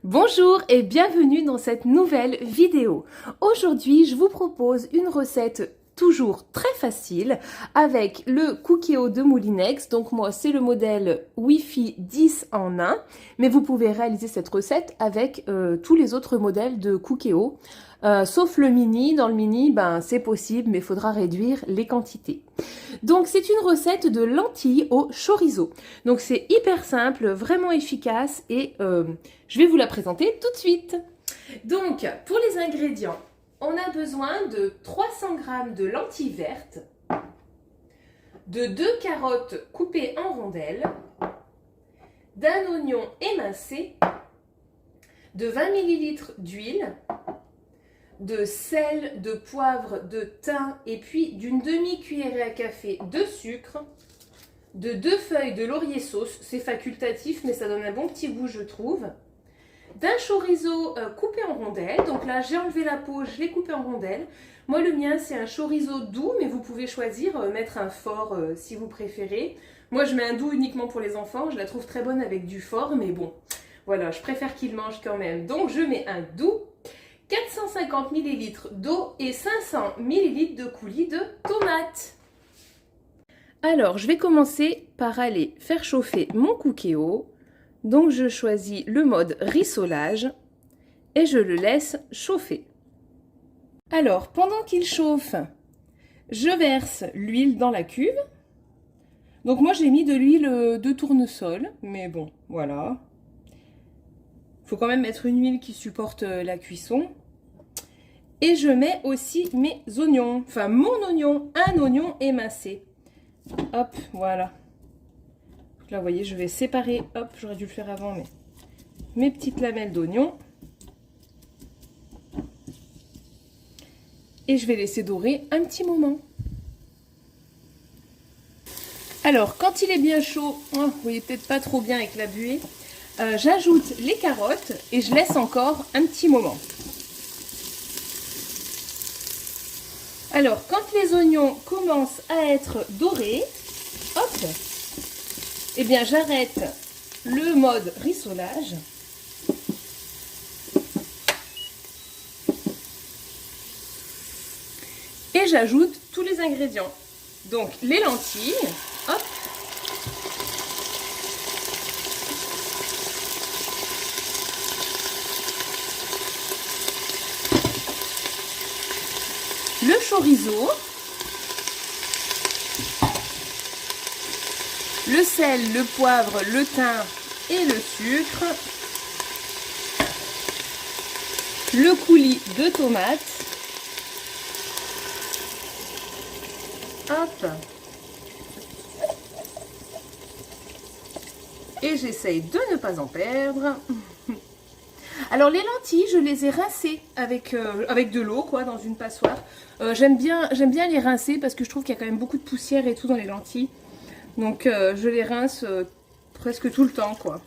Bonjour et bienvenue dans cette nouvelle vidéo. Aujourd'hui, je vous propose une recette toujours très facile avec le Cookéo de Moulinex. Donc moi, c'est le modèle Wi-Fi 10 en 1, mais vous pouvez réaliser cette recette avec tous les autres modèles de Cookéo. Sauf le mini. Dans le mini, c'est possible, mais il faudra réduire les quantités. Donc c'est une recette de lentilles au chorizo. Donc c'est hyper simple, vraiment efficace et je vais vous la présenter tout de suite. Donc pour les ingrédients, on a besoin de 300 g de lentilles vertes, de 2 carottes coupées en rondelles, d'un oignon émincé, de 20 ml d'huile, de sel, de poivre, de thym et puis d'une demi-cuillerée à café de sucre, de 2 feuilles de laurier sauce, c'est facultatif mais ça donne un bon petit goût je trouve, d'un chorizo coupé en rondelles, donc là j'ai enlevé la peau, je l'ai coupé en rondelles. Moi le mien c'est un chorizo doux mais vous pouvez choisir, mettre un fort si vous préférez. Moi je mets un doux uniquement pour les enfants, je la trouve très bonne avec du fort mais bon, voilà, je préfère qu'ils mangent quand même, donc je mets un doux. 450 ml d'eau et 500 ml de coulis de tomates. Alors, je vais commencer par aller faire chauffer mon Cookéo. Donc, je choisis le mode rissolage et je le laisse chauffer. Alors, pendant qu'il chauffe, je verse l'huile dans la cuve. Donc, moi, j'ai mis de l'huile de tournesol, mais bon, voilà. Il faut quand même mettre une huile qui supporte la cuisson. Et je mets aussi mes oignons, enfin mon oignon, un oignon émincé. Hop, voilà. Là, vous voyez, je vais séparer, hop, j'aurais dû le faire avant, mais mes petites lamelles d'oignon. Et je vais laisser dorer un petit moment. Alors, quand il est bien chaud, vous voyez peut-être pas trop bien avec la buée, j'ajoute les carottes et je laisse encore un petit moment. Alors, quand les oignons commencent à être dorés, hop, eh bien j'arrête le mode rissolage. Et j'ajoute tous les ingrédients. Donc, les lentilles, hop. Le chorizo, le sel, le poivre, le thym et le sucre, le coulis de tomates, hop, et j'essaye de ne pas en perdre. Alors les lentilles, je les ai rincées avec de l'eau quoi, dans une passoire. J'aime bien les rincer parce que je trouve qu'il y a quand même beaucoup de poussière et tout dans les lentilles. Donc je les rince presque tout le temps quoi.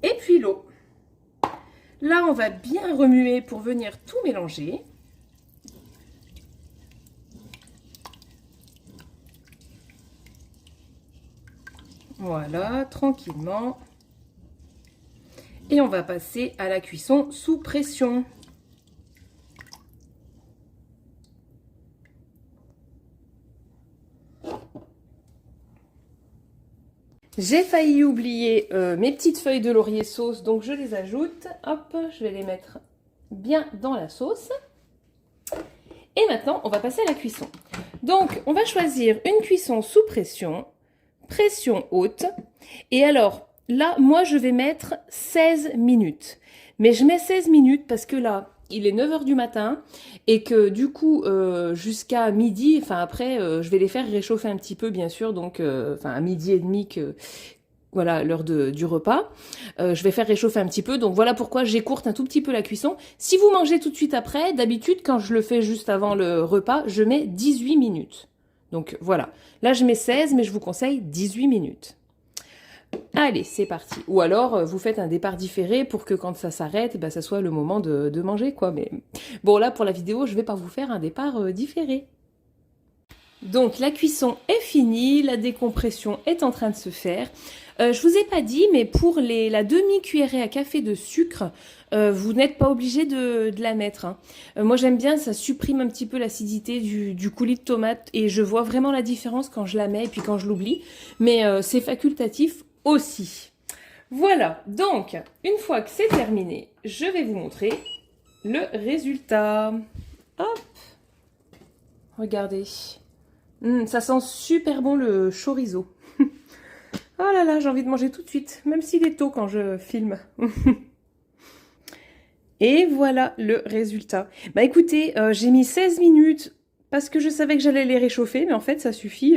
Et puis l'eau. Là on va bien remuer pour venir tout mélanger. Voilà, tranquillement. Et on va passer à la cuisson sous pression. J'ai failli oublier mes petites feuilles de laurier sauce, donc je les ajoute. Hop, je vais les mettre bien dans la sauce. Et maintenant, on va passer à la cuisson. Donc, on va choisir une cuisson sous pression, pression haute. Et alors, là, moi, je vais mettre 16 minutes. Mais je mets 16 minutes parce que là, il est 9 h du matin et que du coup, jusqu'à midi, enfin après, je vais les faire réchauffer un petit peu, bien sûr. Donc, enfin, à midi et demi, voilà, l'heure du repas. Je vais faire réchauffer un petit peu. Donc, voilà pourquoi j'écourte un tout petit peu la cuisson. Si vous mangez tout de suite après, d'habitude, quand je le fais juste avant le repas, je mets 18 minutes. Donc, voilà. Là, je mets 16, mais je vous conseille 18 minutes. Allez, c'est parti. Ou alors, vous faites un départ différé pour que quand ça s'arrête, ça soit le moment de manger, quoi. Mais bon, là, pour la vidéo, je vais pas vous faire un départ différé. Donc, la cuisson est finie, la décompression est en train de se faire. Je vous ai pas dit, mais pour la demi-cuillerée à café de sucre, vous n'êtes pas obligé de la mettre, hein. Moi j'aime bien, ça supprime un petit peu l'acidité du coulis de tomate et je vois vraiment la différence quand je la mets et puis quand je l'oublie. Mais c'est facultatif aussi. Voilà, donc une fois que c'est terminé, je vais vous montrer le résultat. Hop, regardez. Ça sent super bon le chorizo. Oh là là, j'ai envie de manger tout de suite, même s'il est tôt quand je filme. Et voilà le résultat. Bah écoutez, j'ai mis 16 minutes parce que je savais que j'allais les réchauffer, mais en fait ça suffit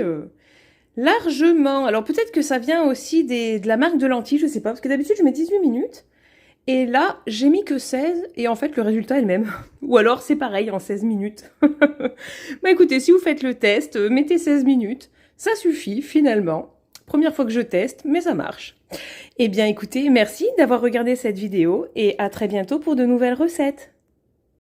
largement. Alors peut-être que ça vient aussi de la marque de lentilles, je sais pas, parce que d'habitude je mets 18 minutes. Et là, j'ai mis que 16, et en fait le résultat est le même. Ou alors c'est pareil en 16 minutes. Bah écoutez, si vous faites le test, mettez 16 minutes, ça suffit finalement. Première fois que je teste, mais ça marche. Eh bien écoutez, merci d'avoir regardé cette vidéo et à très bientôt pour de nouvelles recettes.